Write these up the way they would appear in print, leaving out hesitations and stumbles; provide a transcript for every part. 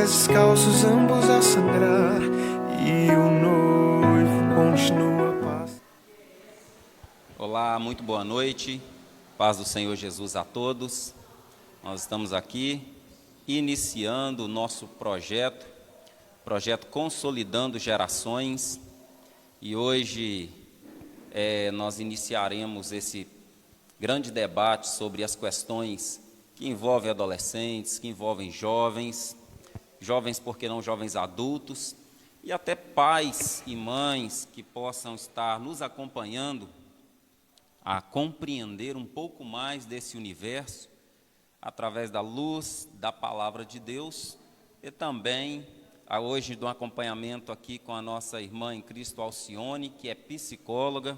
descalços, ambos a sangrar, e o noivo continua a paz. Olá, muito boa noite, paz do Senhor Jesus a todos. Nós estamos aqui iniciando o nosso projeto Consolidando Gerações, e hoje nós iniciaremos esse grande debate sobre as questões que envolvem adolescentes, que envolvem jovens, por que não jovens adultos, e até pais e mães que possam estar nos acompanhando a compreender um pouco mais desse universo através da luz da palavra de Deus, e também hoje do acompanhamento aqui com a nossa irmã em Cristo, Alcione, que é psicóloga.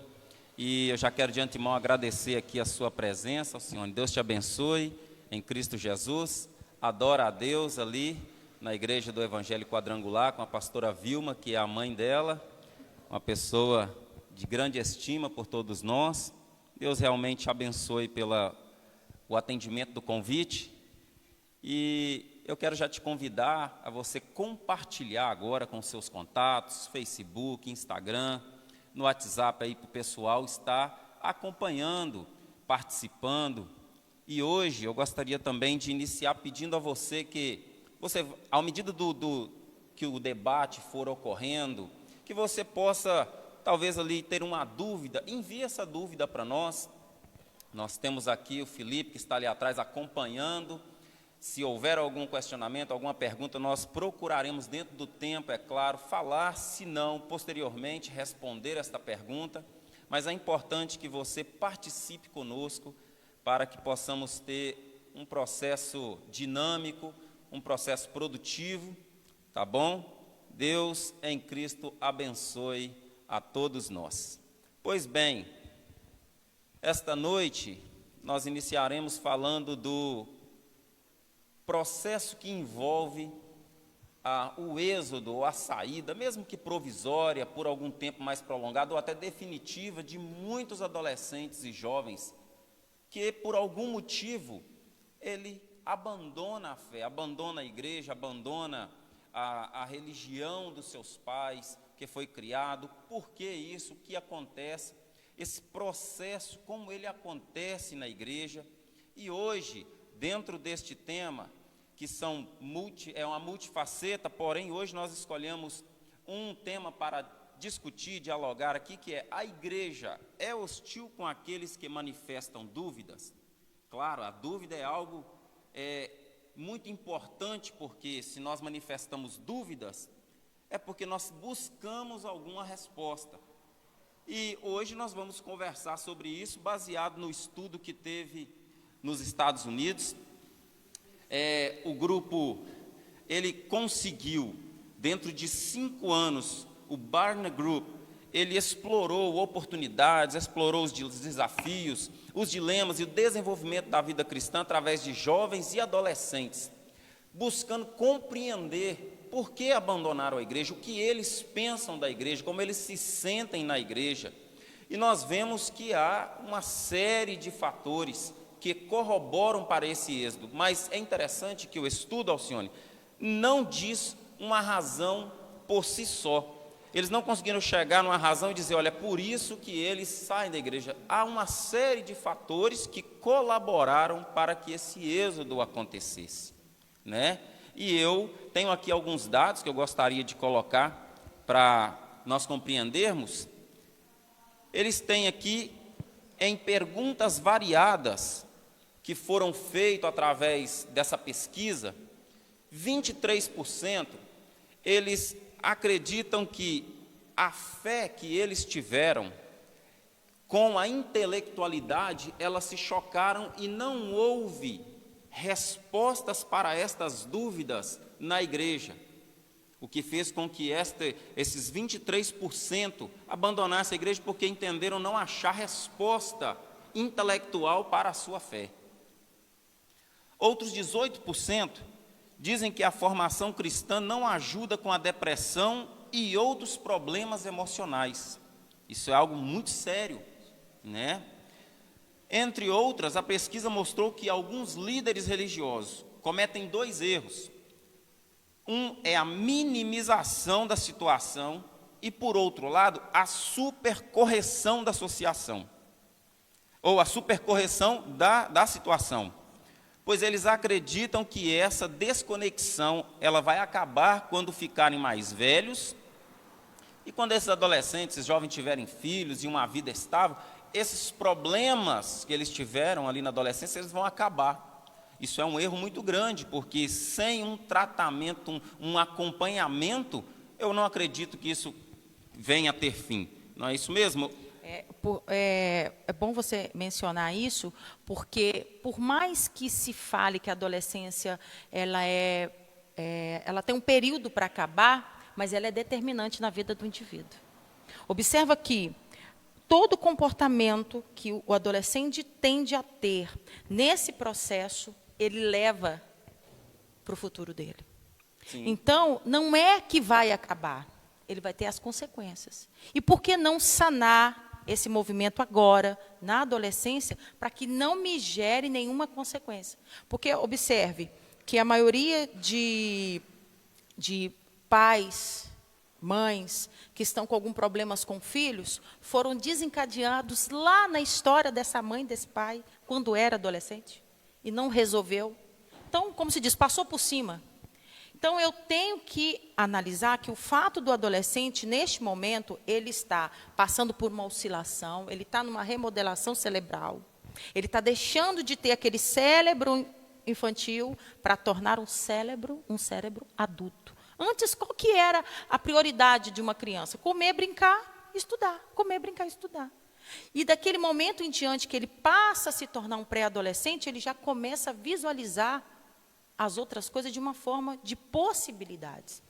E eu já quero de antemão agradecer aqui a sua presença, Alcione. Deus te abençoe em Cristo Jesus. Adora a Deus ali na Igreja do Evangelho Quadrangular, com a pastora Vilma, que é a mãe dela, uma pessoa de grande estima por todos nós. Deus realmente te abençoe pelo atendimento do convite. E eu quero já te convidar a você compartilhar agora com seus contatos, Facebook, Instagram, no WhatsApp aí para o pessoal estar acompanhando, participando. E hoje eu gostaria também de iniciar pedindo a você que à medida que o debate for ocorrendo, que você possa, talvez ali, ter uma dúvida, envie essa dúvida para nós. Nós temos aqui o Felipe, que está ali atrás, acompanhando. Se houver algum questionamento, alguma pergunta, nós procuraremos, dentro do tempo, é claro, falar, se não, posteriormente, responder esta pergunta. Mas é importante que você participe conosco para que possamos ter um processo dinâmico, um processo produtivo, tá bom? Deus em Cristo abençoe a todos nós. Pois bem, esta noite nós iniciaremos falando do processo que envolve o êxodo, ou a saída, mesmo que provisória, por algum tempo mais prolongado, ou até definitiva, de muitos adolescentes e jovens que, por algum motivo, ele abandona a fé, abandona a igreja, abandona a religião dos seus pais, que foi criado. Por que isso? O que acontece? Esse processo, como ele acontece na igreja. E hoje, dentro deste tema, que é uma multifaceta, porém hoje nós escolhemos um tema para discutir, dialogar aqui, que é: a igreja é hostil com aqueles que manifestam dúvidas? Claro, a dúvida é algo muito importante, porque se nós manifestamos dúvidas, é porque nós buscamos alguma resposta. E hoje nós vamos conversar sobre isso, baseado no estudo que teve nos Estados Unidos. O grupo, ele conseguiu, dentro de 5 anos, o Barna Group, ele explorou oportunidades, explorou os desafios, os dilemas e o desenvolvimento da vida cristã através de jovens e adolescentes, buscando compreender por que abandonaram a igreja, o que eles pensam da igreja, como eles se sentem na igreja. E nós vemos que há uma série de fatores que corroboram para esse êxodo, mas é interessante que o estudo, Alcione, não diz uma razão por si só. Eles não conseguiram chegar numa razão e dizer: olha, é por isso que eles saem da igreja. Há uma série de fatores que colaboraram para que esse êxodo acontecesse, né? E eu tenho aqui alguns dados que eu gostaria de colocar para nós compreendermos. Eles têm aqui, em perguntas variadas, que foram feitas através dessa pesquisa, 23% eles acreditam que a fé que eles tiveram com a intelectualidade, elas se chocaram e não houve respostas para estas dúvidas na igreja, o que fez com que esses 23% abandonassem a igreja porque entenderam não achar resposta intelectual para a sua fé. Outros 18% dizem que a formação cristã não ajuda com a depressão e outros problemas emocionais. Isso é algo muito sério, né? Entre outras, a pesquisa mostrou que alguns líderes religiosos cometem 2 erros. Um é a minimização da situação e, por outro lado, a supercorreção da associação, ou a supercorreção da situação. Pois eles acreditam que essa desconexão ela vai acabar quando ficarem mais velhos e quando esses adolescentes, esses jovens tiverem filhos e uma vida estável, esses problemas que eles tiveram ali na adolescência, eles vão acabar. Isso é um erro muito grande, porque sem um tratamento, um acompanhamento, eu não acredito que isso venha a ter fim. Não é isso mesmo? É bom você mencionar isso, porque por mais que se fale que a adolescência ela tem um período para acabar, mas ela é determinante na vida do indivíduo. Observa que todo comportamento que o adolescente tende a ter nesse processo, ele leva para o futuro dele. Sim. Então, não é que vai acabar, ele vai ter as consequências. E por que não sanar esse movimento agora, na adolescência, para que não me gere nenhuma consequência? Porque, observe, que a maioria de pais, mães, que estão com algum problemas com filhos, foram desencadeados lá na história dessa mãe, desse pai, quando era adolescente, e não resolveu. Então, como se diz, passou por cima. Então, eu tenho que analisar que o fato do adolescente, neste momento, ele está passando por uma oscilação, ele está numa remodelação cerebral, ele está deixando de ter aquele cérebro infantil para tornar um cérebro adulto. Antes, qual que era a prioridade de uma criança? Comer, brincar, estudar. Comer, brincar, estudar. E daquele momento em diante que ele passa a se tornar um pré-adolescente, ele já começa a visualizar as outras coisas de uma forma de possibilidades.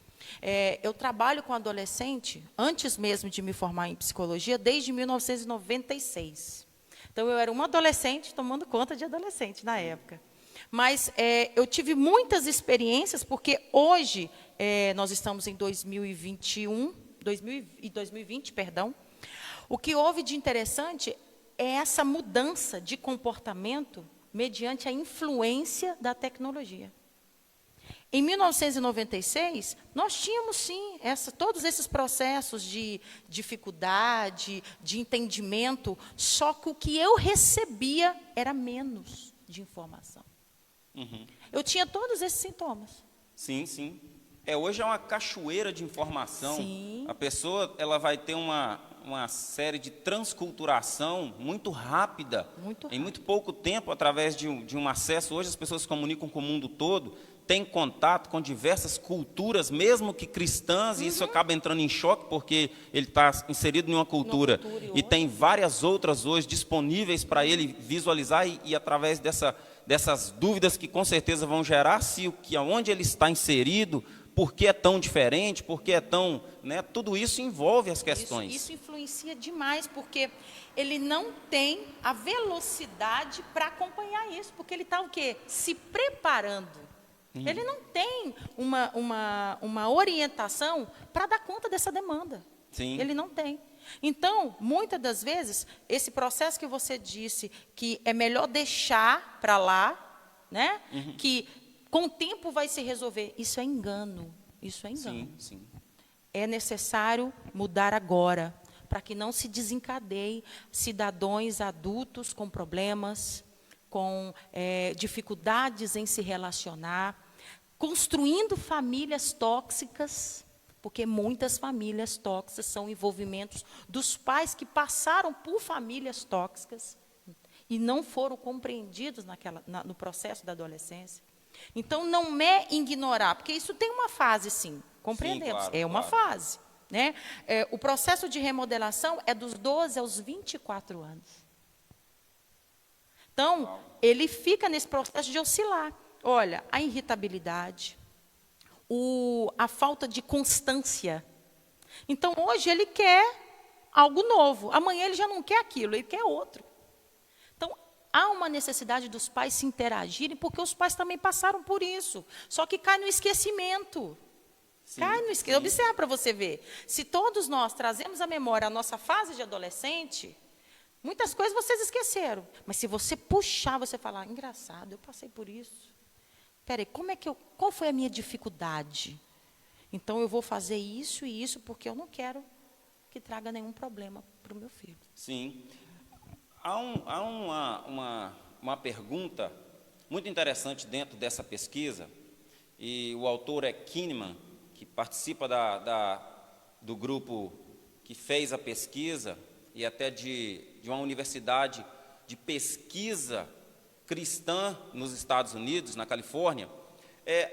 Eu trabalho com adolescente, antes mesmo de me formar em psicologia, desde 1996. Então, eu era uma adolescente tomando conta de adolescente na época. Mas eu tive muitas experiências, porque hoje, nós estamos em 2020, perdão. O que houve de interessante é essa mudança de comportamento mediante a influência da tecnologia. Em 1996, nós tínhamos, sim, todos esses processos de dificuldade, de entendimento, só que o que eu recebia era menos de informação. Uhum. Eu tinha todos esses sintomas. Sim, sim. Hoje é uma cachoeira de informação. Sim. A pessoa ela vai ter uma série de transculturação muito rápida, em muito pouco tempo, através de um acesso. Hoje as pessoas se comunicam com o mundo todo, têm contato com diversas culturas, mesmo que cristãs, e isso acaba entrando em choque, porque ele está inserido em uma cultura e tem várias outras hoje disponíveis para ele visualizar e através dessas dúvidas que com certeza vão gerar se aonde ele está inserido, por que é tão diferente, por que é tão... tudo isso envolve as questões. Isso influencia demais, porque ele não tem a velocidade para acompanhar isso, porque ele está o quê? Se preparando. Ele não tem uma orientação para dar conta dessa demanda. Sim. Ele não tem. Então, muitas das vezes, esse processo que você disse que é melhor deixar para lá, né? Que com o tempo vai se resolver. Isso é engano. Isso é engano. Sim, sim. É necessário mudar agora, para que não se desencadeiem cidadãos adultos com problemas, com dificuldades em se relacionar, construindo famílias tóxicas, porque muitas famílias tóxicas são envolvimentos dos pais que passaram por famílias tóxicas e não foram compreendidos no processo da adolescência. Então, não é ignorar, porque isso tem uma fase, sim, compreendemos, Sim, claro, uma claro. fase. Né? O processo de remodelação é dos 12 aos 24 anos. Então, ele fica nesse processo de oscilar. Olha, a irritabilidade, a falta de constância. Então, hoje ele quer algo novo, amanhã ele já não quer aquilo, ele quer outro. Então, há uma necessidade dos pais se interagirem, porque os pais também passaram por isso. Só que cai no esquecimento. Sim, Cai no esquecimento. sim. Observa para você ver. Se todos nós trazemos à memória a nossa fase de adolescente, muitas coisas vocês esqueceram. Mas se você puxar, você falar, engraçado, eu passei por isso. Peraí, qual foi a minha dificuldade? Então, eu vou fazer isso e isso porque eu não quero que traga nenhum problema para o meu filho. Sim. Há uma pergunta muito interessante dentro dessa pesquisa, e o autor é Kahneman, que participa do grupo que fez a pesquisa, e até de uma universidade de pesquisa cristã nos Estados Unidos, na Califórnia.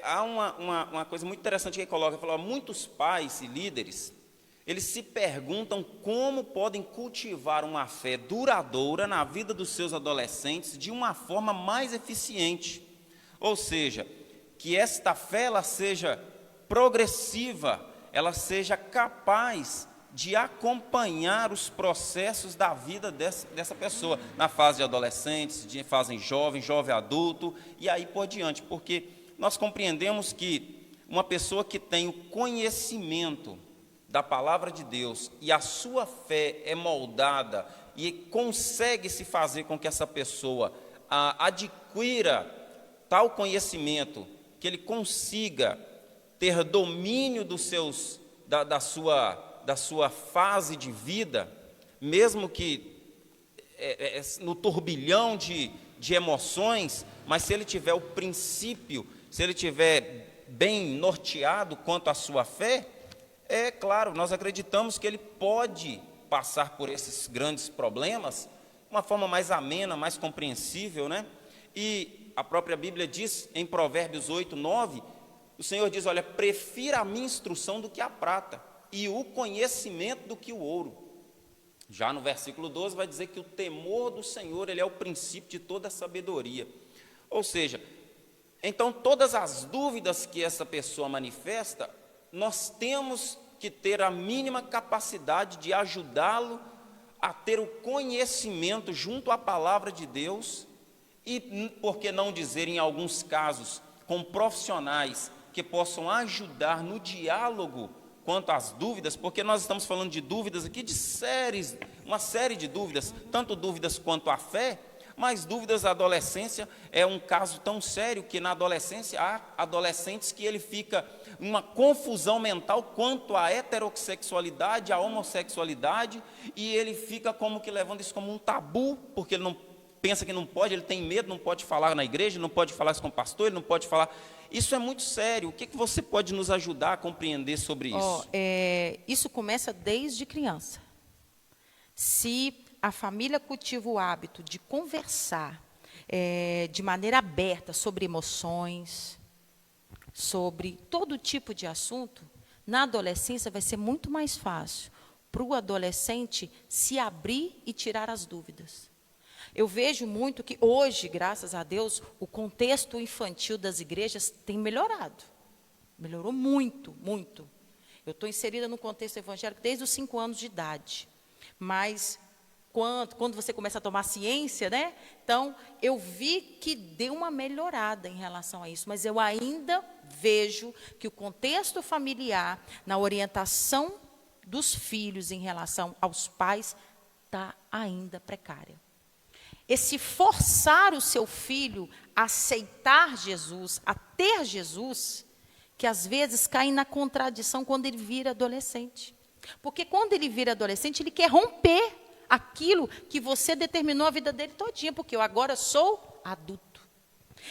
Há uma coisa muito interessante que ele coloca, ele fala, muitos pais e líderes, eles se perguntam como podem cultivar uma fé duradoura na vida dos seus adolescentes de uma forma mais eficiente. Ou seja, que esta fé ela seja progressiva, ela seja capaz de acompanhar os processos da vida dessa pessoa, na fase de adolescentes, de fase jovem adulto, e aí por diante, porque nós compreendemos que uma pessoa que tem o conhecimento da palavra de Deus e a sua fé é moldada e consegue se fazer com que essa pessoa adquira tal conhecimento, que ele consiga ter domínio da sua fase de vida, mesmo que no turbilhão de emoções, mas se ele tiver o princípio, se ele tiver bem norteado quanto à sua fé, é claro, nós acreditamos que ele pode passar por esses grandes problemas de uma forma mais amena, mais compreensível, né? E a própria Bíblia diz, em Provérbios 8, 9, o Senhor diz, olha, prefira a minha instrução do que a prata, e o conhecimento do que o ouro. Já no versículo 12 vai dizer que o temor do Senhor, ele é o princípio de toda a sabedoria. Ou seja, então todas as dúvidas que essa pessoa manifesta, nós temos que ter a mínima capacidade de ajudá-lo a ter o conhecimento junto à palavra de Deus e, por que não dizer, em alguns casos, com profissionais que possam ajudar no diálogo quanto às dúvidas, porque nós estamos falando de dúvidas aqui, uma série de dúvidas, tanto dúvidas quanto à fé, mas dúvidas da adolescência é um caso tão sério que na adolescência há adolescentes que ele fica uma confusão mental quanto à heterossexualidade, à homossexualidade, e ele fica como que levando isso como um tabu, porque ele não pensa que não pode, ele tem medo, não pode falar na igreja, não pode falar isso com o pastor, ele não pode falar. Isso é muito sério. O que você pode nos ajudar a compreender sobre isso? Isso começa desde criança. Se a família cultiva o hábito de conversar de maneira aberta sobre emoções, sobre todo tipo de assunto, na adolescência vai ser muito mais fácil para o adolescente se abrir e tirar as dúvidas. Eu vejo muito que hoje, graças a Deus, o contexto infantil das igrejas tem melhorado. Melhorou muito, muito. Eu estou inserida no contexto evangélico desde os 5 anos de idade. Mas quando você começa a tomar ciência, né? Então, eu vi que deu uma melhorada em relação a isso. Mas eu ainda vejo que o contexto familiar, na orientação dos filhos em relação aos pais, está ainda precária. Esse forçar o seu filho a aceitar Jesus, a ter Jesus, que às vezes cai na contradição quando ele vira adolescente. Porque quando ele vira adolescente, ele quer romper aquilo que você determinou a vida dele todinha, porque eu agora sou adulto.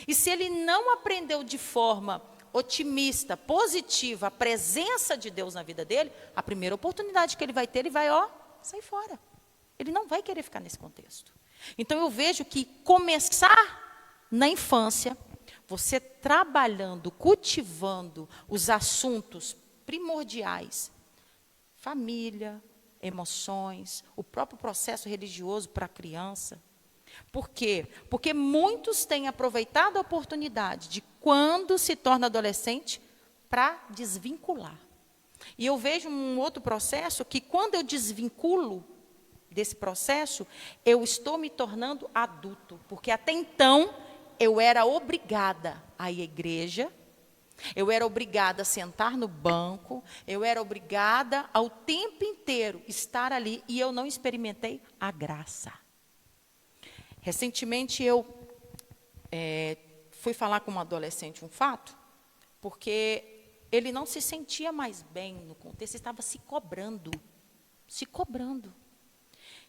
E se ele não aprendeu de forma otimista, positiva, a presença de Deus na vida dele, a primeira oportunidade que ele vai ter, ele vai, sair fora. Ele não vai querer ficar nesse contexto. Então, eu vejo que começar na infância, você trabalhando, cultivando os assuntos primordiais, família, emoções, o próprio processo religioso para a criança. Por quê? Porque muitos têm aproveitado a oportunidade de, quando se torna adolescente, para desvincular. E eu vejo um outro processo que, quando eu desvinculo desse processo, eu estou me tornando adulto, porque até então eu era obrigada a ir à igreja, eu era obrigada a sentar no banco, eu era obrigada ao tempo inteiro estar ali, e eu não experimentei a graça. Recentemente eu fui falar com uma adolescente um fato, porque ele não se sentia mais bem no contexto, estava se cobrando. Se cobrando.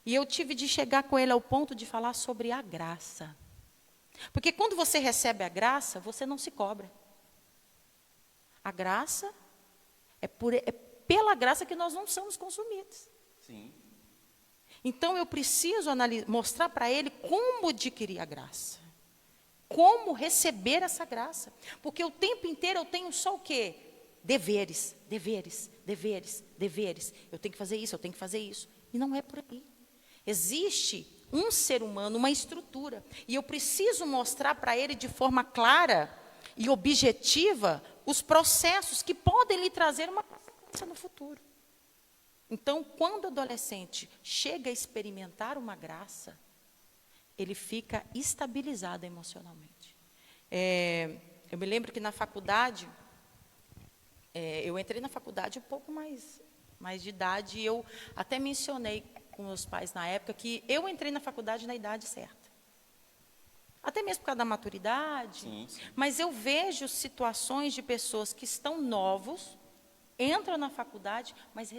E eu tive de chegar com ele ao ponto de falar sobre a graça. Porque quando você recebe a graça, você não se cobra. A graça é pela graça que nós não somos consumidos. Sim. Então eu preciso mostrar para ele como adquirir a graça. Como receber essa graça. Porque o tempo inteiro eu tenho só o quê? Deveres, deveres, deveres, deveres. Eu tenho que fazer isso, eu tenho que fazer isso. E não é por aí. Existe um ser humano, uma estrutura. E eu preciso mostrar para ele de forma clara e objetiva os processos que podem lhe trazer uma consequência no futuro. Então, quando o adolescente chega a experimentar uma graça, ele fica estabilizado emocionalmente. Eu me lembro que na faculdade, eu entrei na faculdade um pouco mais de idade, e eu até mencionei com meus pais na época que eu entrei na faculdade na idade certa. Até mesmo por causa da maturidade. Sim, sim. Mas eu vejo situações de pessoas que estão novos, entram na faculdade, mas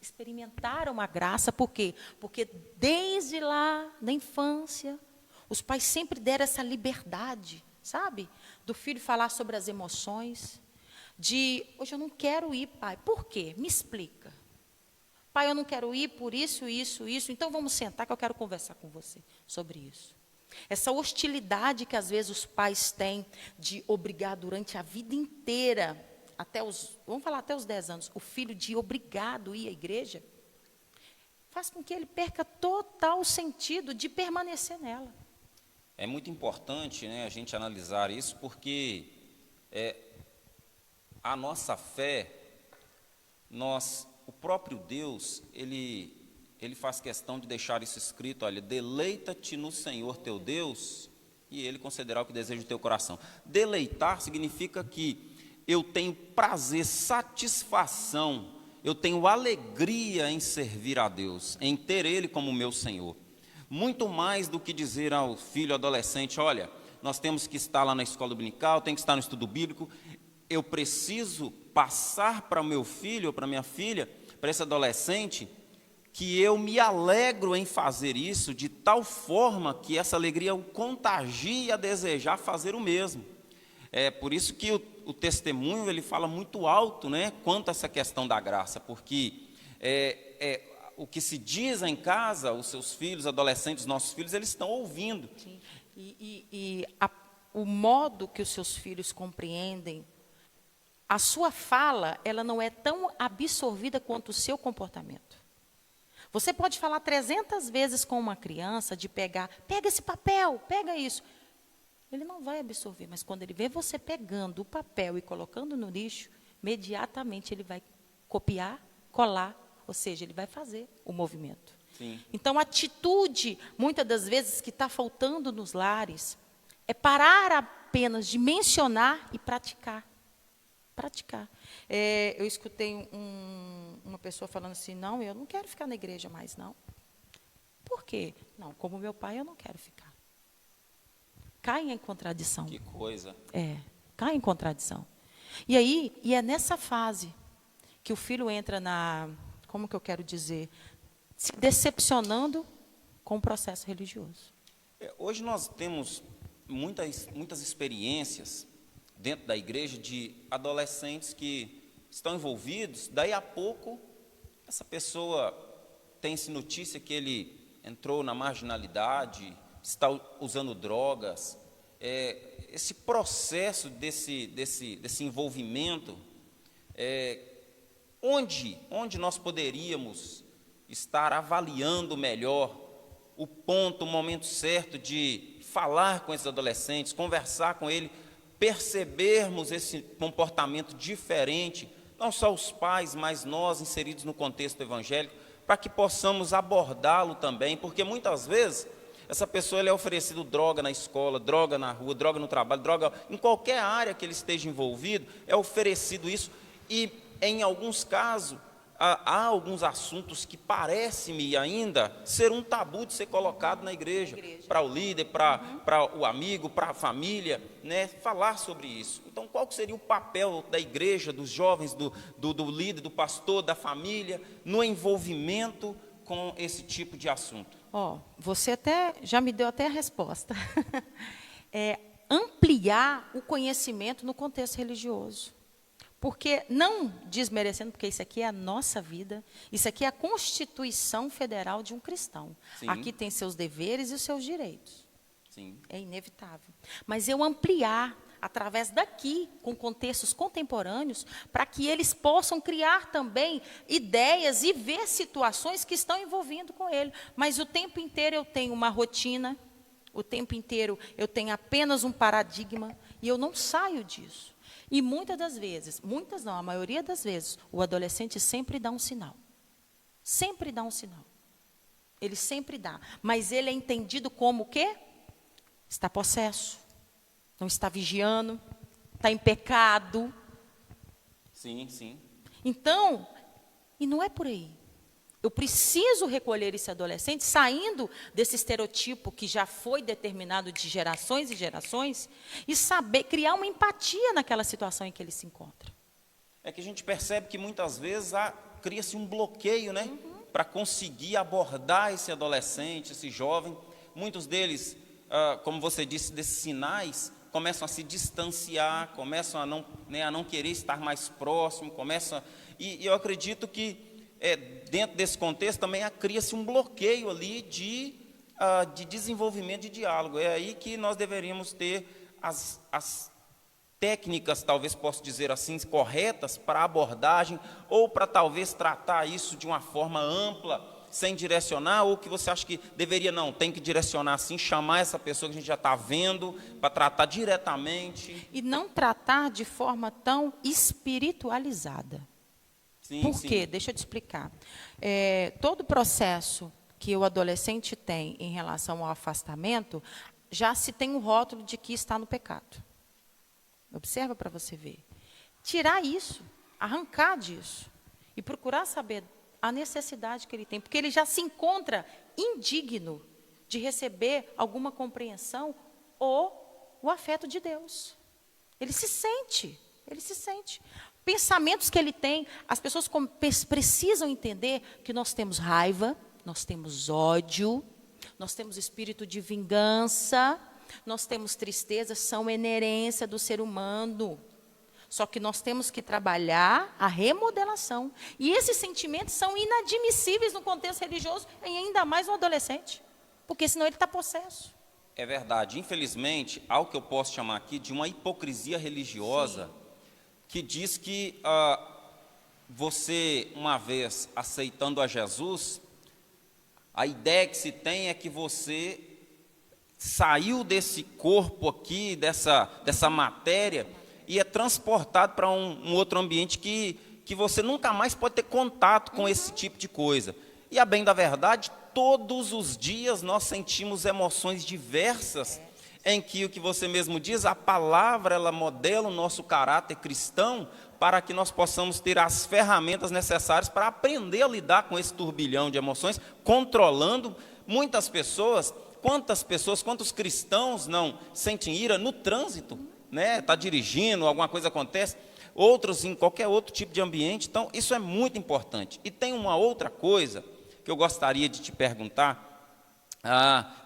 experimentaram a graça. Por quê? Porque desde lá, da infância, os pais sempre deram essa liberdade, sabe? Do filho falar sobre as emoções. Hoje eu não quero ir, pai. Por quê? Me explica. Pai, eu não quero ir por isso, isso, isso. Então vamos sentar que eu quero conversar com você sobre isso. Essa hostilidade que às vezes os pais têm de obrigar durante a vida inteira, vamos falar até os 10 anos, o filho de obrigado a ir à igreja, faz com que ele perca total sentido de permanecer nela. É muito importante, né, a gente analisar isso, porque a nossa fé, o próprio Deus, ele faz questão de deixar isso escrito, olha, deleita-te no Senhor teu Deus, e Ele concederá o que deseja o teu coração. Deleitar significa que eu tenho prazer, satisfação, eu tenho alegria em servir a Deus, em ter Ele como meu Senhor. Muito mais do que dizer ao filho adolescente, olha, nós temos que estar lá na escola dominical, tem que estar no estudo bíblico, eu preciso passar para o meu filho ou para a minha filha, para esse adolescente, que eu me alegro em fazer isso de tal forma que essa alegria o contagie a desejar fazer o mesmo. É por isso que o testemunho ele fala muito alto, né, quanto a essa questão da graça, porque o que se diz em casa, os seus filhos, adolescentes, os nossos filhos, eles estão ouvindo. Sim. O modo que os seus filhos compreendem, a sua fala, ela não é tão absorvida quanto o seu comportamento. Você pode falar 300 vezes com uma criança de pega esse papel, pega isso. Ele não vai absorver, mas quando ele vê você pegando o papel e colocando no lixo, imediatamente ele vai copiar, colar, ou seja, ele vai fazer o movimento. Sim. Então, a atitude, muitas das vezes, que está faltando nos lares, é parar apenas de mencionar e praticar. Praticar. Eu escutei uma pessoa falando assim, não, eu não quero ficar na igreja mais, não. Por quê? Não, como meu pai, eu não quero ficar. Cai em contradição. Que coisa. Cai em contradição. E aí, é nessa fase que o filho entra como que eu quero dizer, se decepcionando com o processo religioso. Hoje nós temos muitas experiências dentro da igreja de adolescentes que estão envolvidos, daí a pouco essa pessoa tem-se notícia que ele entrou na marginalidade, está usando drogas. Esse processo desse envolvimento, onde nós poderíamos estar avaliando melhor o ponto, o momento certo de falar com esses adolescentes, conversar com ele, percebermos esse comportamento diferente, não só os pais, mas nós inseridos no contexto evangélico, para que possamos abordá-lo também, porque muitas vezes essa pessoa ele é oferecido droga na escola, droga na rua, droga no trabalho, droga em qualquer área que ele esteja envolvido, é oferecido isso, e em alguns casos há alguns assuntos que parece-me ainda ser um tabu de ser colocado na igreja. Para o líder, para o amigo, para a família, né, falar sobre isso. Então, qual Qual que seria o papel da igreja, dos jovens, do líder, do pastor, da família, no envolvimento com esse tipo de assunto? Você até já me deu até a resposta. É ampliar o conhecimento no contexto religioso. Porque, não desmerecendo, porque isso aqui é a nossa vida, isso aqui é a Constituição Federal de um cristão. Sim. Aqui tem seus deveres e os seus direitos. Sim. É inevitável. Mas eu ampliar, através daqui, com contextos contemporâneos, para que eles possam criar também ideias e ver situações que estão envolvendo com ele. Mas o tempo inteiro eu tenho uma rotina, o tempo inteiro eu tenho apenas um paradigma, e eu não saio disso. E muitas das vezes, muitas não, a maioria das vezes, o adolescente sempre dá um sinal. Sempre dá um sinal. Ele sempre dá. Mas ele é entendido como o quê? Está possesso, não está vigiando, está em pecado. Sim, sim. Então, e não é por aí. Eu preciso recolher esse adolescente, saindo desse estereotipo que já foi determinado de gerações e gerações, e saber criar uma empatia naquela situação em que ele se encontra. É que a gente percebe que muitas vezes cria-se um bloqueio, né? Para conseguir abordar esse adolescente, esse jovem. Muitos deles, como você disse, desses sinais, começam a se distanciar, começam a não querer estar mais próximo, e eu acredito que dentro desse contexto também cria-se um bloqueio ali de desenvolvimento de diálogo. É aí que nós deveríamos ter as técnicas, talvez posso dizer assim, corretas para abordagem, ou para talvez tratar isso de uma forma ampla, sem direcionar, ou que você acha que deveria, tem que direcionar assim, chamar essa pessoa que a gente já está vendo, para tratar diretamente. E não tratar de forma tão espiritualizada. Sim, Por sim. quê? Deixa eu te explicar. Todo o processo que o adolescente tem em relação ao afastamento, já se tem um rótulo de que está no pecado. Observa para você ver. Tirar isso, arrancar disso e procurar saber a necessidade que ele tem, porque ele já se encontra indigno de receber alguma compreensão ou o afeto de Deus. Ele se sente. Pensamentos que ele tem, as pessoas precisam entender que nós temos raiva, nós temos ódio, nós temos espírito de vingança, nós temos tristeza, são inerência do ser humano. Só que nós temos que trabalhar a remodelação. E esses sentimentos são inadmissíveis no contexto religioso, e ainda mais no adolescente, porque senão ele está possesso. É verdade. Infelizmente, há o que eu posso chamar aqui de uma hipocrisia religiosa. Sim. Que diz que você, uma vez aceitando a Jesus, a ideia que se tem é que você saiu desse corpo aqui, dessa matéria, e é transportado para um outro ambiente que você nunca mais pode ter contato com esse tipo de coisa. E, a bem da verdade, todos os dias nós sentimos emoções diversas, em que o que você mesmo diz, a palavra, ela modela o nosso caráter cristão para que nós possamos ter as ferramentas necessárias para aprender a lidar com esse turbilhão de emoções, controlando muitas pessoas. Quantos cristãos não sentem ira no trânsito, né? Está dirigindo, alguma coisa acontece, outros em qualquer outro tipo de ambiente. Então, isso é muito importante. E tem uma outra coisa que eu gostaria de te perguntar,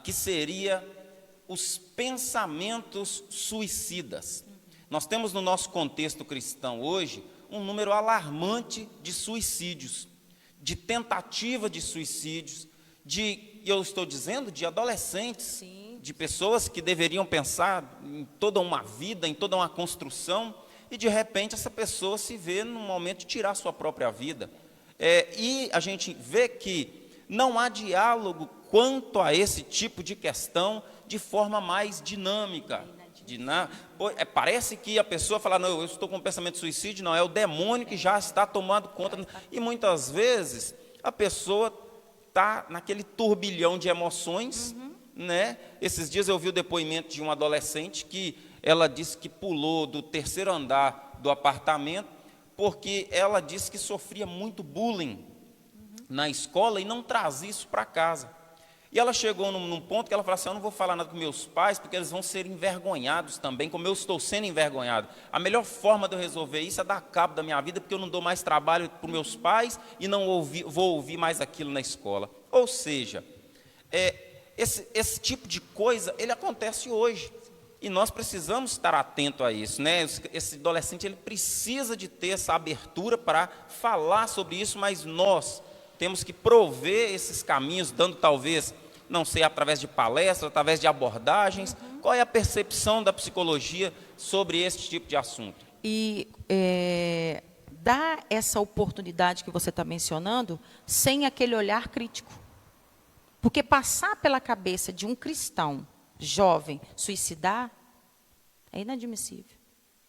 que seria os pensamentos suicidas. Nós temos no nosso contexto cristão hoje um número alarmante de suicídios, de tentativa de suicídios, eu estou dizendo, de adolescentes, sim, de pessoas que deveriam pensar em toda uma vida, em toda uma construção, e de repente essa pessoa se vê no momento de tirar sua própria vida. E a gente vê que não há diálogo quanto a esse tipo de questão de forma mais dinâmica. Parece que a pessoa fala, não, eu estou com um pensamento de suicídio, não, é o demônio que já está tomando conta. E muitas vezes a pessoa está naquele turbilhão de emoções, né? Esses dias eu vi o depoimento de um adolescente que ela disse que pulou do 3º andar do apartamento porque ela disse que sofria muito bullying na escola e não trazia isso para casa. E ela chegou num ponto que ela falou assim, eu não vou falar nada com meus pais, porque eles vão ser envergonhados também, como eu estou sendo envergonhado. A melhor forma de eu resolver isso é dar cabo da minha vida, porque eu não dou mais trabalho para os meus pais e não vou ouvir mais aquilo na escola. Ou seja, esse tipo de coisa, ele acontece hoje. E nós precisamos estar atentos a isso, né? Esse adolescente, ele precisa de ter essa abertura para falar sobre isso, mas nós temos que prover esses caminhos, dando talvez, não sei, através de palestras, através de abordagens. Qual é a percepção da psicologia sobre esse tipo de assunto? E dá essa oportunidade que você está mencionando sem aquele olhar crítico. Porque passar pela cabeça de um cristão jovem suicidar é inadmissível.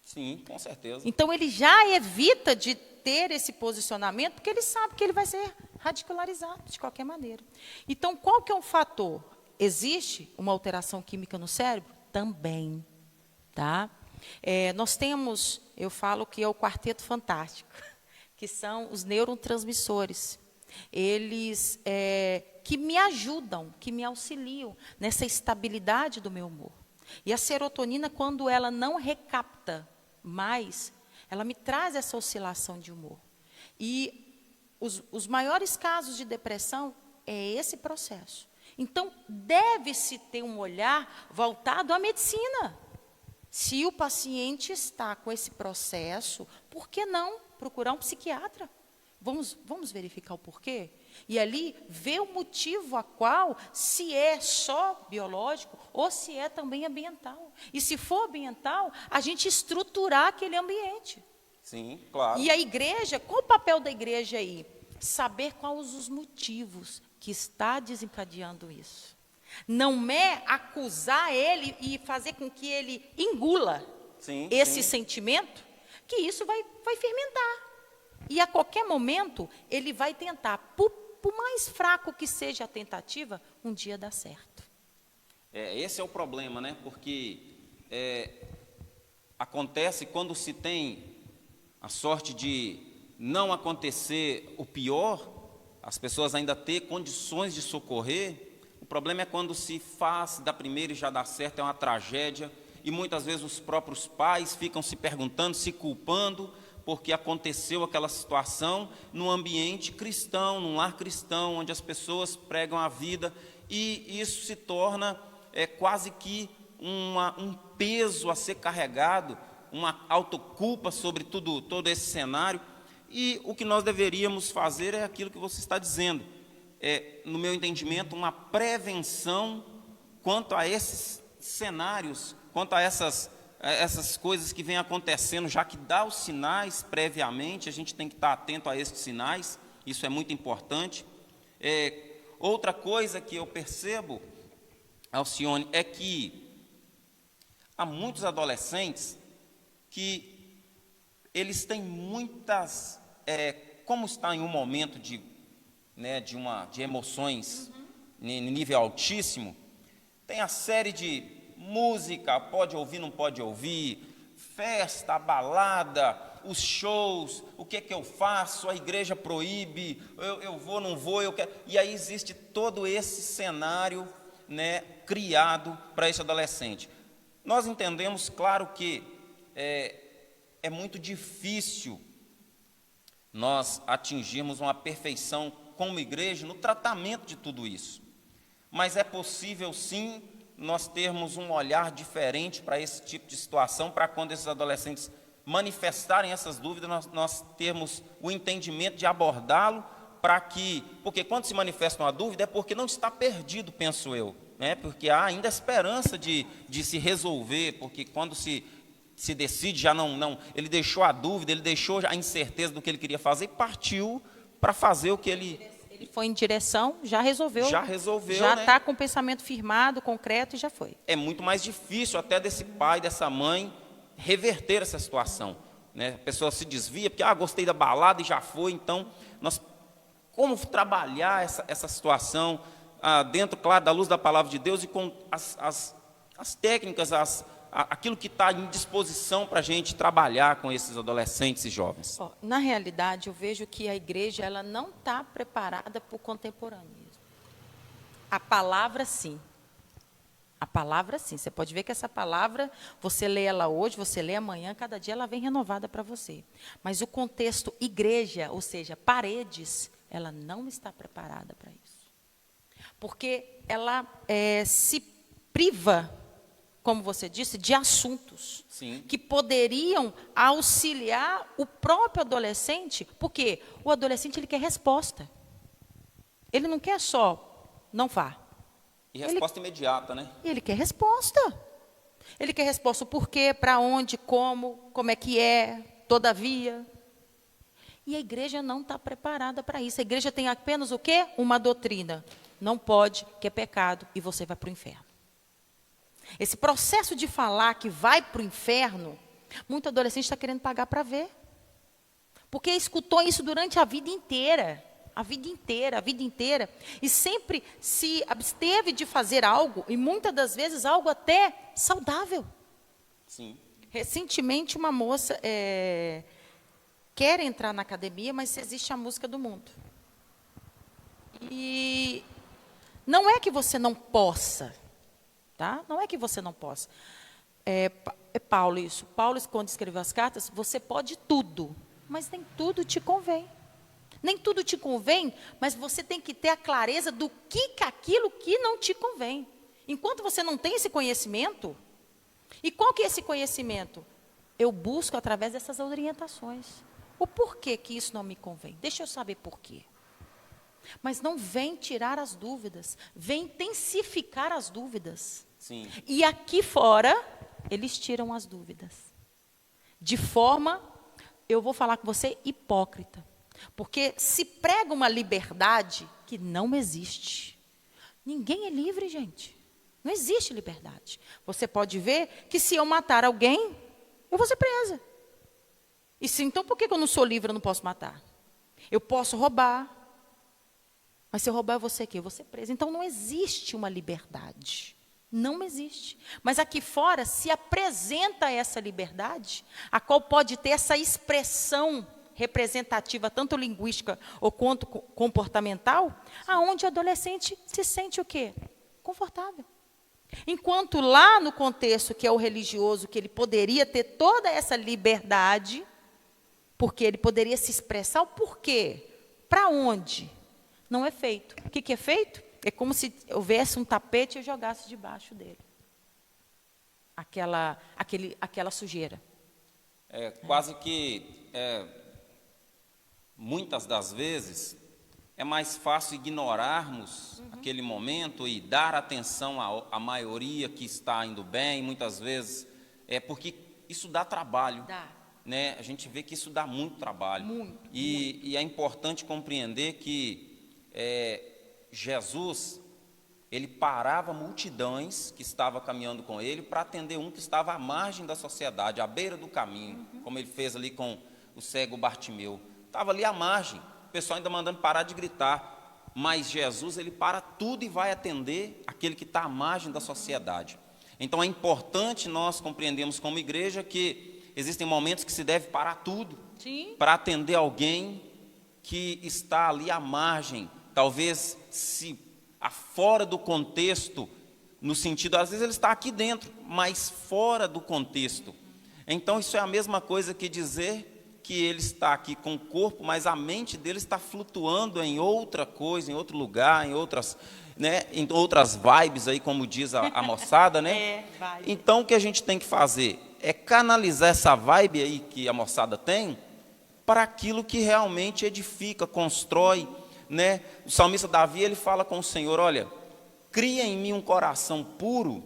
Sim, com certeza. Então, ele já evita de ter esse posicionamento, porque ele sabe que ele vai ser radicalizado de qualquer maneira. Então, qual que é o fator? Existe uma alteração química no cérebro? Também. Tá? Nós temos, eu falo que é o quarteto fantástico, que são os neurotransmissores. Eles que me ajudam, que me auxiliam nessa estabilidade do meu humor. E a serotonina, quando ela não recapta mais, ela me traz essa oscilação de humor. E os maiores casos de depressão é esse processo. Então, deve-se ter um olhar voltado à medicina. Se o paciente está com esse processo, por que não procurar um psiquiatra? Vamos verificar o porquê? E ali ver o motivo a qual, se é só biológico ou se é também ambiental. E se for ambiental, a gente estruturar aquele ambiente. Sim, claro. E a igreja, qual o papel da igreja aí? Saber quais os motivos que está desencadeando isso. Não é acusar ele e fazer com que ele engula esse sentimento, que isso vai fermentar. E a qualquer momento, ele vai tentar, por mais fraco que seja a tentativa, um dia dá certo. Esse é o problema, né? Porque acontece quando se tem a sorte de não acontecer o pior, as pessoas ainda ter condições de socorrer. O problema é quando se faz da primeira e já dá certo, é uma tragédia. E muitas vezes os próprios pais ficam se perguntando, se culpando, porque aconteceu aquela situação num ambiente cristão, num lar cristão, onde as pessoas pregam a vida, e isso se torna quase que um peso a ser carregado, uma autoculpa sobre todo esse cenário. E o que nós deveríamos fazer é aquilo que você está dizendo, no meu entendimento, uma prevenção quanto a esses cenários, quanto a essas coisas que vêm acontecendo, já que dá os sinais previamente, a gente tem que estar atento a esses sinais, isso é muito importante. Outra coisa que eu percebo, Alcione, é que há muitos adolescentes que eles têm muitas, como está em um momento de emoções em nível altíssimo, tem a série de música, pode ouvir, não pode ouvir, festa, balada, os shows, o que é que eu faço, a igreja proíbe, eu vou, não vou, eu quero. E aí existe todo esse cenário, né, criado para esse adolescente. Nós entendemos, claro, que é muito difícil nós atingirmos uma perfeição como igreja no tratamento de tudo isso. Mas é possível, sim, nós termos um olhar diferente para esse tipo de situação, para quando esses adolescentes manifestarem essas dúvidas, nós termos o entendimento de abordá-lo, porque quando se manifesta uma dúvida é porque não está perdido, penso eu, né? Porque há ainda esperança de se resolver, porque quando se decide, já não, ele deixou a dúvida, ele deixou a incerteza do que ele queria fazer e partiu para fazer o que ele foi em direção, já resolveu. Já está, né, com o pensamento firmado, concreto, e já foi. É muito mais difícil até desse pai, dessa mãe, reverter essa situação, né? A pessoa se desvia, porque, gostei da balada e já foi. Então, como trabalhar essa situação dentro, claro, da luz da palavra de Deus e com as técnicas, aquilo que está em disposição para a gente trabalhar com esses adolescentes e jovens? Na realidade, eu vejo que a igreja ela não está preparada para o contemporâneismo. A palavra, sim. A palavra, sim. Você pode ver que essa palavra, você lê ela hoje, você lê amanhã, cada dia ela vem renovada para você. Mas o contexto igreja, ou seja, paredes, ela não está preparada para isso. Porque ela se priva, como você disse, de assuntos Sim. que poderiam auxiliar o próprio adolescente, porque o adolescente ele quer resposta. Ele não quer só, não vá. E resposta imediata, né? Ele quer resposta. Ele quer resposta o porquê, para onde, como é que é, todavia. E a igreja não está preparada para isso. A igreja tem apenas o quê? Uma doutrina. Não pode, que é pecado, e você vai para o inferno. Esse processo de falar que vai para o inferno, muito adolescente está querendo pagar para ver. Porque escutou isso durante a vida inteira. A vida inteira. E sempre se absteve de fazer algo, e muitas das vezes algo até saudável. Sim. Recentemente, uma moça quer entrar na academia, mas existe a música do mundo. E não é que você não possa, tá? Não é que você não possa. É Paulo isso. Paulo, quando escreveu as cartas, você pode tudo, mas nem tudo te convém. Nem tudo te convém, mas você tem que ter a clareza do que aquilo que não te convém. Enquanto você não tem esse conhecimento, e qual que é esse conhecimento? Eu busco através dessas orientações. O porquê que isso não me convém? Deixa eu saber porquê. Mas não vem tirar as dúvidas, vem intensificar as dúvidas. Sim. E aqui fora, eles tiram as dúvidas. De forma, eu vou falar com você, hipócrita. Porque se prega uma liberdade que não existe. Ninguém é livre, gente. Não existe liberdade. Você pode ver que se eu matar alguém, eu vou ser presa. E se, então por que eu não sou livre, eu não posso matar? Eu posso roubar. Mas se eu roubar, eu vou ser o quê? Eu vou ser presa. Então não existe uma liberdade. Não existe. Mas aqui fora se apresenta essa liberdade, a qual pode ter essa expressão representativa, tanto linguística ou quanto comportamental, aonde o adolescente se sente o quê? Confortável. Enquanto lá no contexto que é o religioso, que ele poderia ter toda essa liberdade, porque ele poderia se expressar o porquê, para onde, não é feito. O que é feito? É como se houvesse um tapete e eu jogasse debaixo dele. Aquela sujeira. Quase que... muitas das vezes, é mais fácil ignorarmos aquele momento e dar atenção à maioria que está indo bem, muitas vezes, porque isso dá trabalho. Dá. Né? A gente vê que isso dá muito trabalho. Muito. E é importante compreender que Jesus, ele parava multidões que estavam caminhando com ele para atender um que estava à margem da sociedade, à beira do caminho, como ele fez ali com o cego Bartimeu. Estava ali à margem, o pessoal ainda mandando parar de gritar, mas Jesus, ele para tudo e vai atender aquele que está à margem da sociedade. Então é importante nós compreendermos como igreja que existem momentos que se deve parar tudo para atender alguém que está ali à margem, talvez se fora do contexto, no sentido, às vezes ele está aqui dentro, mas fora do contexto. Então isso é a mesma coisa que dizer que ele está aqui com o corpo, mas a mente dele está flutuando em outra coisa, em outro lugar, em outras vibes aí, como diz a moçada, né? Então o que a gente tem que fazer é canalizar essa vibe aí que a moçada tem para aquilo que realmente edifica, constrói, né? O salmista Davi, ele fala com o Senhor, olha, cria em mim um coração puro,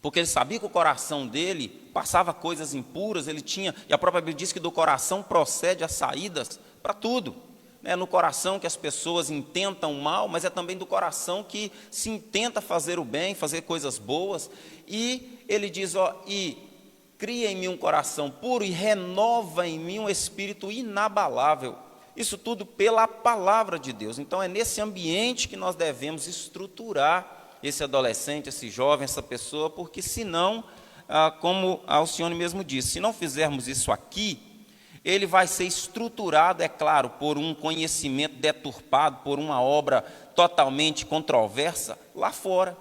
porque ele sabia que o coração dele passava coisas impuras, ele tinha, e a própria Bíblia diz que do coração procede as saídas para tudo. É no coração que as pessoas intentam o mal, mas é também do coração que se intenta fazer o bem, fazer coisas boas. E ele diz, e cria em mim um coração puro e renova em mim um espírito inabalável. Isso tudo pela palavra de Deus. Então é nesse ambiente que nós devemos estruturar esse adolescente, esse jovem, essa pessoa, porque senão, como a Alcione mesmo disse, se não fizermos isso aqui, ele vai ser estruturado, é claro, por um conhecimento deturpado, por uma obra totalmente controversa lá fora,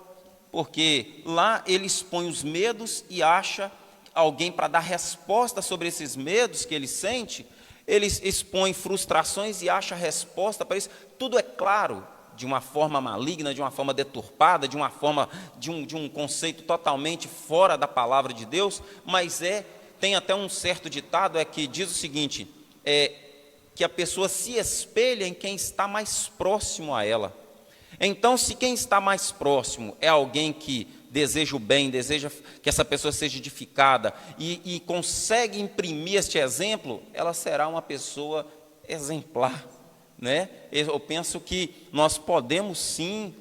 porque lá ele expõe os medos e acha alguém para dar resposta sobre esses medos que ele sente, ele expõe frustrações e acha resposta para isso. Tudo é claro, de uma forma maligna, de uma forma deturpada, de uma forma de um conceito totalmente fora da palavra de Deus, mas tem até um certo ditado que diz o seguinte, que a pessoa se espelha em quem está mais próximo a ela. Então, se quem está mais próximo é alguém que deseja o bem, deseja que essa pessoa seja edificada e consegue imprimir este exemplo, ela será uma pessoa exemplar, né? Eu penso que nós podemos sim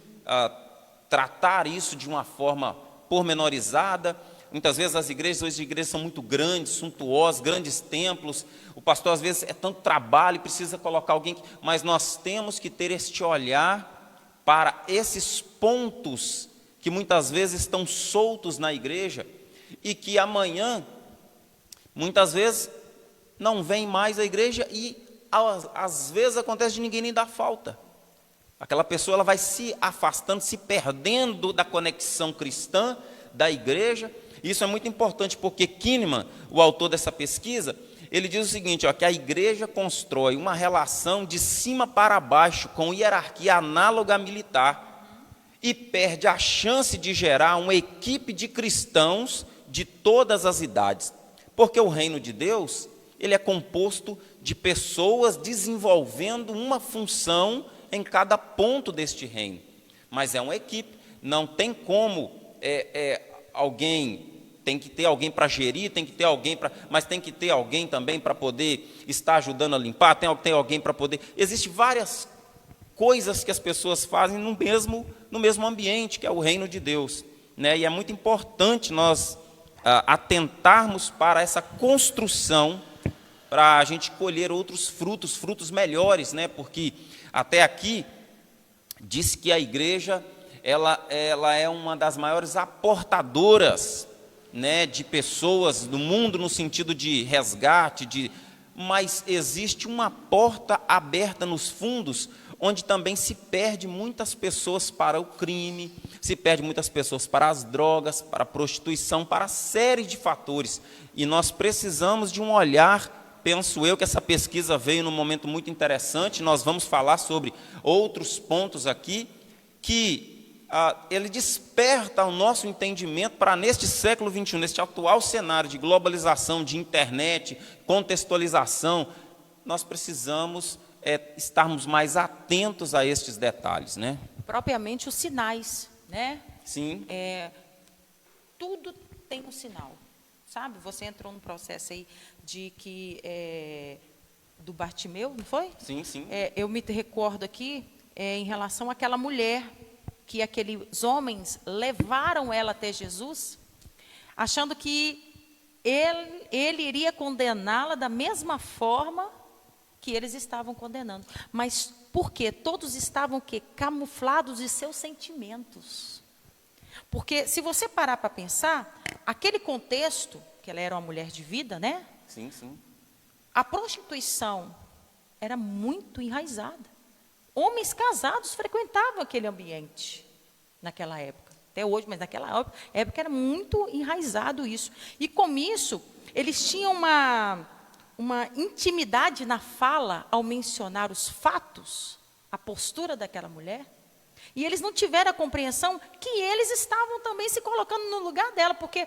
tratar isso de uma forma pormenorizada. Muitas vezes as igrejas são muito grandes, suntuosas, grandes templos. O pastor às vezes é tanto trabalho, precisa colocar alguém, mas nós temos que ter este olhar para esses pontos que muitas vezes estão soltos na igreja e que amanhã, muitas vezes, não vem mais à igreja e às vezes acontece de ninguém nem dar falta. Aquela pessoa ela vai se afastando, se perdendo da conexão cristã da igreja. Isso é muito importante porque Kahneman, o autor dessa pesquisa, ele diz o seguinte, que a igreja constrói uma relação de cima para baixo com hierarquia análoga à militar e perde a chance de gerar uma equipe de cristãos de todas as idades. Porque o reino de Deus, ele é composto de pessoas desenvolvendo uma função em cada ponto deste reino. Mas é uma equipe, não tem como alguém... Tem que ter alguém para gerir, tem que ter alguém mas tem que ter alguém também para poder estar ajudando a limpar, tem alguém para poder... Existem várias coisas que as pessoas fazem no mesmo ambiente, que é o reino de Deus, né? E é muito importante nós atentarmos para essa construção, para a gente colher outros frutos melhores, né? Porque até aqui diz que a igreja ela é uma das maiores aportadoras, né, de pessoas no mundo no sentido de resgate, mas existe uma porta aberta nos fundos, onde também se perde muitas pessoas para o crime, se perde muitas pessoas para as drogas, para a prostituição, para série de fatores. E nós precisamos de um olhar, penso eu que essa pesquisa veio num momento muito interessante, nós vamos falar sobre outros pontos aqui, que ele desperta o nosso entendimento para, neste século XXI, neste atual cenário de globalização, de internet, contextualização, nós precisamos estarmos mais atentos a estes detalhes, né? Propriamente os sinais, né? Sim. Tudo tem um sinal, sabe? Você entrou num processo aí de que do Bartimeu, não foi? Sim, sim. Eu me recordo aqui em relação àquela mulher que aqueles homens levaram ela até Jesus, achando que ele iria condená-la da mesma forma que eles estavam condenando. Mas por quê? Todos estavam o quê? Camuflados de seus sentimentos. Porque se você parar para pensar, aquele contexto, que ela era uma mulher de vida, né? Sim, sim. A prostituição era muito enraizada. Homens casados frequentavam aquele ambiente naquela época. Até hoje, mas naquela época era muito enraizado isso. E com isso, eles tinham uma intimidade na fala ao mencionar os fatos, a postura daquela mulher. E eles não tiveram a compreensão que eles estavam também se colocando no lugar dela, porque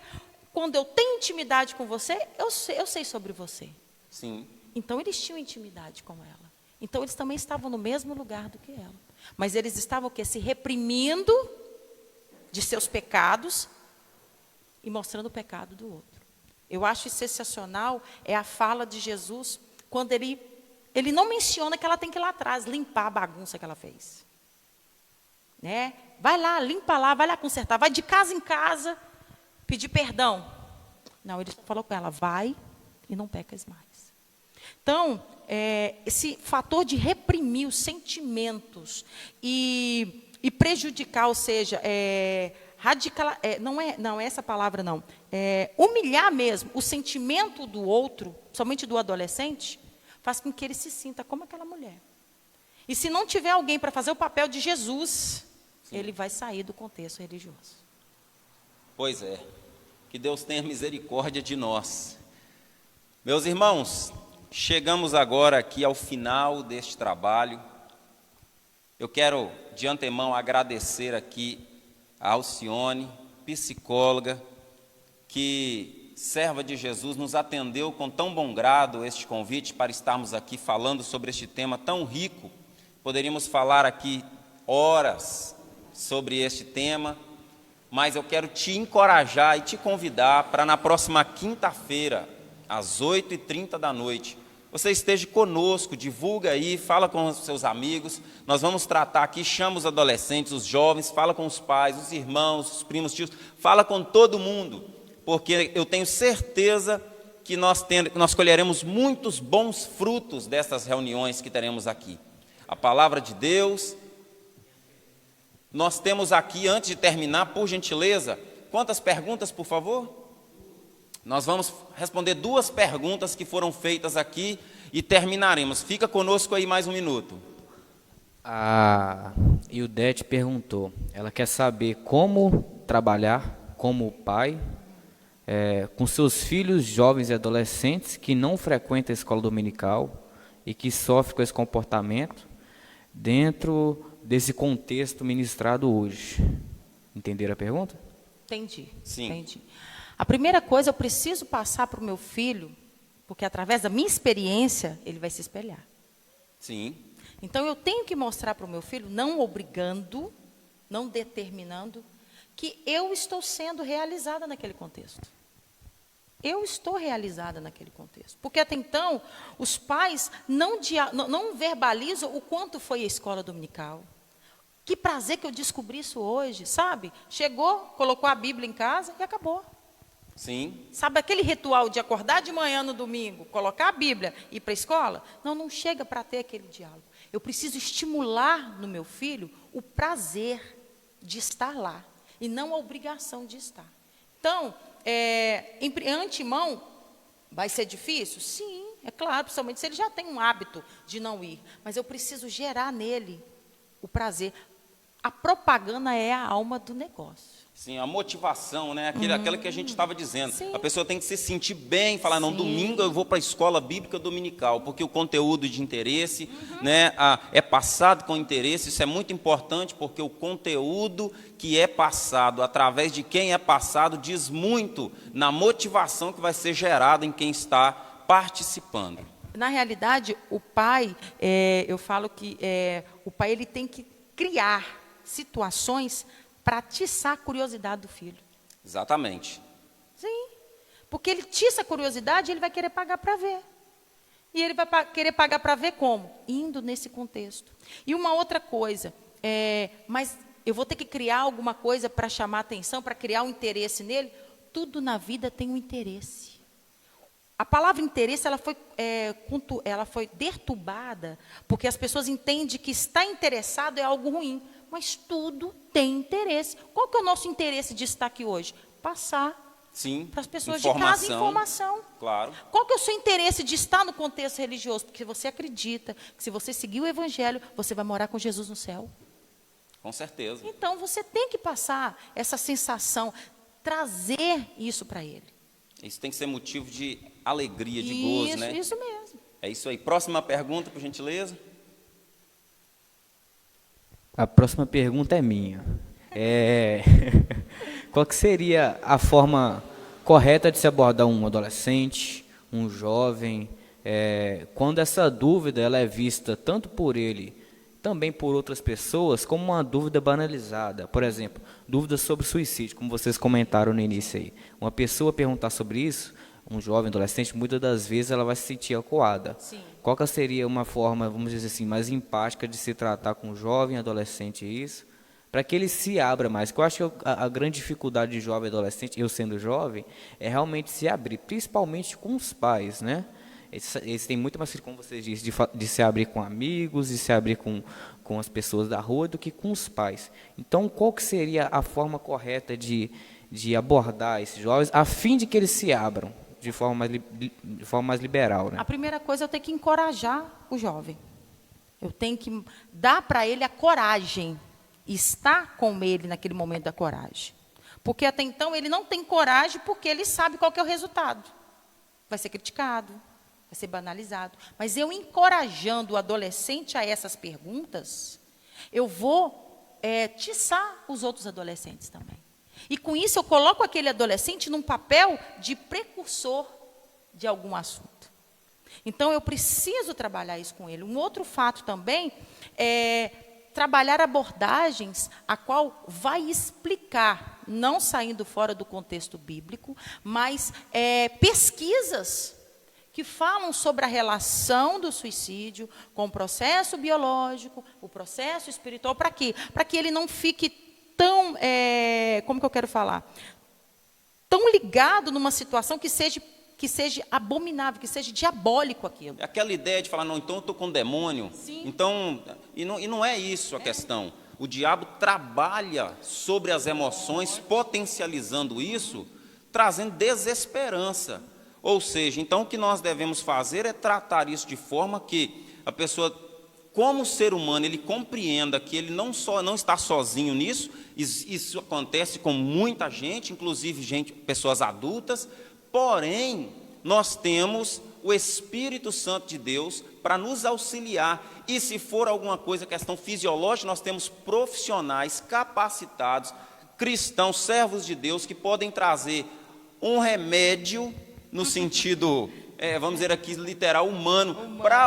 quando eu tenho intimidade com você, eu sei sobre você. Sim. Então, eles tinham intimidade com ela. Então, eles também estavam no mesmo lugar do que ela. Mas eles estavam o quê? Se reprimindo de seus pecados e mostrando o pecado do outro. Eu acho sensacional a fala de Jesus, quando ele não menciona que ela tem que ir lá atrás, limpar a bagunça que ela fez. Né? Vai lá, limpa lá, vai lá consertar, vai de casa em casa, pedir perdão. Não, ele falou com ela, vai e não pecas mais. Então, esse fator de reprimir os sentimentos e prejudicar, ou seja, não é essa palavra não, humilhar mesmo o sentimento do outro, somente do adolescente, faz com que ele se sinta como aquela mulher. E se não tiver alguém para fazer o papel de Jesus, ele vai sair do contexto religioso. Pois é, que Deus tenha misericórdia de nós. Meus irmãos, chegamos agora aqui ao final deste trabalho. Eu quero, de antemão, agradecer aqui a Alcione, psicóloga, que, serva de Jesus, nos atendeu com tão bom grado este convite para estarmos aqui falando sobre este tema tão rico. Poderíamos falar aqui horas sobre este tema, mas eu quero te encorajar e te convidar para na próxima quinta-feira, às 8h30 da noite, você esteja conosco, divulga aí, fala com os seus amigos. Nós vamos tratar aqui, chama os adolescentes, os jovens, fala com os pais, os irmãos, os primos, tios, fala com todo mundo, porque eu tenho certeza que nós colheremos muitos bons frutos dessas reuniões que teremos aqui. A palavra de Deus. Nós temos aqui, antes de terminar, por gentileza, quantas perguntas, por favor? Nós vamos responder 2 perguntas que foram feitas aqui e terminaremos. Fica conosco aí mais um minuto. A Ildete perguntou, ela quer saber como trabalhar como pai com seus filhos jovens e adolescentes que não frequentam a escola dominical e que sofrem com esse comportamento dentro desse contexto ministrado hoje. Entenderam a pergunta? Entendi. Sim. Entendi. A primeira coisa, eu preciso passar para o meu filho, porque através da minha experiência, ele vai se espelhar. Sim. Então, eu tenho que mostrar para o meu filho, não obrigando, não determinando, que eu estou sendo realizada naquele contexto. Eu estou realizada naquele contexto. Porque até então, os pais não verbalizam o quanto foi a escola dominical. Que prazer que eu descobri isso hoje, sabe? Chegou, colocou a Bíblia em casa e acabou. Sim. Sabe aquele ritual de acordar de manhã no domingo, colocar a Bíblia e ir para a escola? Não chega para ter aquele diálogo. Eu preciso estimular no meu filho o prazer de estar lá e não a obrigação de estar. Então, em antemão, vai ser difícil? Sim, é claro, principalmente se ele já tem um hábito de não ir. Mas eu preciso gerar nele o prazer. A propaganda é a alma do negócio. Sim, a motivação, né? Aquela que a gente estava dizendo. Sim. A pessoa tem que se sentir bem, falar, não, Sim. domingo eu vou para a escola bíblica dominical, porque o conteúdo de interesse né, é passado com interesse. Isso é muito importante, porque o conteúdo que é passado, através de quem é passado, diz muito na motivação que vai ser gerada em quem está participando. Na realidade, o pai, eu falo que o pai ele tem que criar situações para atiçar a curiosidade do filho. Exatamente. Sim, porque ele atiça a curiosidade, ele vai querer pagar para ver. E ele vai querer pagar para ver como? Indo nesse contexto. E uma outra coisa, mas eu vou ter que criar alguma coisa para chamar a atenção, para criar um interesse nele? Tudo na vida tem um interesse. A palavra interesse, ela foi deturbada, porque as pessoas entendem que estar interessado é algo ruim. Mas tudo tem interesse. Qual que é o nosso interesse de estar aqui hoje? Passar para as pessoas de casa informação. Claro. Qual que é o seu interesse de estar no contexto religioso? Porque você acredita que se você seguir o evangelho, você vai morar com Jesus no céu. Com certeza. Então, você tem que passar essa sensação, trazer isso para ele. Isso tem que ser motivo de alegria, de gozo, né? Isso mesmo. É isso aí. Próxima pergunta, por gentileza. A próxima pergunta é minha. Qual que seria a forma correta de se abordar um adolescente, um jovem, quando essa dúvida ela é vista tanto por ele, também por outras pessoas, como uma dúvida banalizada? Por exemplo, dúvidas sobre suicídio, como vocês comentaram no início aí. Uma pessoa perguntar sobre isso, um jovem, adolescente, muitas das vezes ela vai se sentir acuada. Sim. Qual que seria uma forma, vamos dizer assim, mais empática de se tratar com um jovem, adolescente isso, para que ele se abra mais? Porque eu acho que a grande dificuldade de jovem e adolescente, eu sendo jovem, é realmente se abrir, principalmente com os pais, né? Eles têm muito mais, como vocês dizem, de se abrir com amigos, de se abrir com as pessoas da rua, do que com os pais. Então, qual que seria a forma correta de abordar esses jovens, a fim de que eles se abram, de forma mais liberal, né? A primeira coisa, eu tenho que encorajar o jovem. Eu tenho que dar para ele a coragem, estar com ele naquele momento da coragem. Porque até então ele não tem coragem porque ele sabe qual que é o resultado. Vai ser criticado, vai ser banalizado. Mas eu encorajando o adolescente a essas perguntas, eu vou tiçar os outros adolescentes também. E com isso eu coloco aquele adolescente num papel de precursor de algum assunto. Então eu preciso trabalhar isso com ele. Um outro fato também é trabalhar abordagens a qual vai explicar, não saindo fora do contexto bíblico, mas pesquisas que falam sobre a relação do suicídio com o processo biológico, o processo espiritual. Para quê? Para que ele não fique tão, como que eu quero falar? Tão ligado numa situação que seja abominável, que seja diabólico aquilo. Aquela ideia de falar, não, então eu estou com demônio. Sim. Então, e não é isso a questão. O diabo trabalha sobre as emoções, potencializando isso, trazendo desesperança. Ou seja, então o que nós devemos fazer é tratar isso de forma que a pessoa, como ser humano, ele compreenda que ele não está sozinho nisso. Isso acontece com muita gente, inclusive pessoas adultas. Porém, nós temos o Espírito Santo de Deus para nos auxiliar. E se for alguma coisa, questão fisiológica, nós temos profissionais capacitados, cristãos, servos de Deus, que podem trazer um remédio, no sentido, vamos dizer aqui, literal, humano, para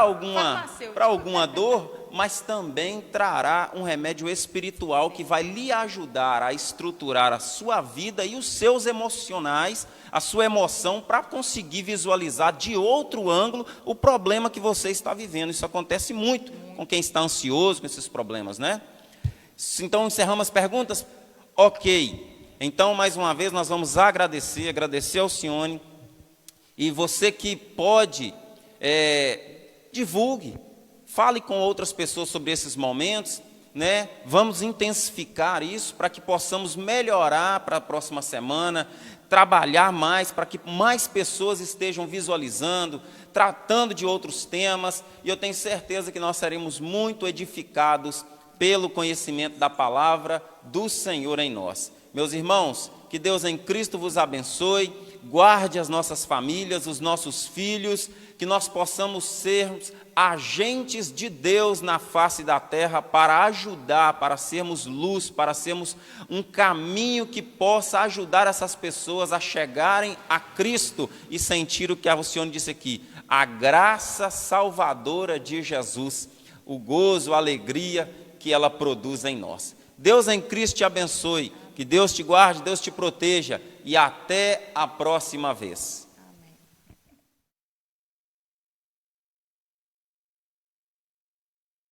alguma dor, mas também trará um remédio espiritual que vai lhe ajudar a estruturar a sua vida e os seus emocionais, a sua emoção, para conseguir visualizar de outro ângulo o problema que você está vivendo. Isso acontece muito com quem está ansioso com esses problemas, né? Então, encerramos as perguntas? Ok. Então, mais uma vez, nós vamos agradecer ao Sione. E você que pode, divulgue, fale com outras pessoas sobre esses momentos, né? Vamos intensificar isso para que possamos melhorar para a próxima semana, trabalhar mais para que mais pessoas estejam visualizando, tratando de outros temas, e eu tenho certeza que nós seremos muito edificados pelo conhecimento da palavra do Senhor em nós. Meus irmãos, que Deus em Cristo vos abençoe, guarde as nossas famílias, os nossos filhos, que nós possamos ser agentes de Deus na face da terra para ajudar, para sermos luz, para sermos um caminho que possa ajudar essas pessoas a chegarem a Cristo e sentir o que a Alcione disse aqui, a graça salvadora de Jesus, o gozo, a alegria que ela produz em nós. Deus em Cristo te abençoe, que Deus te guarde, Deus te proteja e até a próxima vez.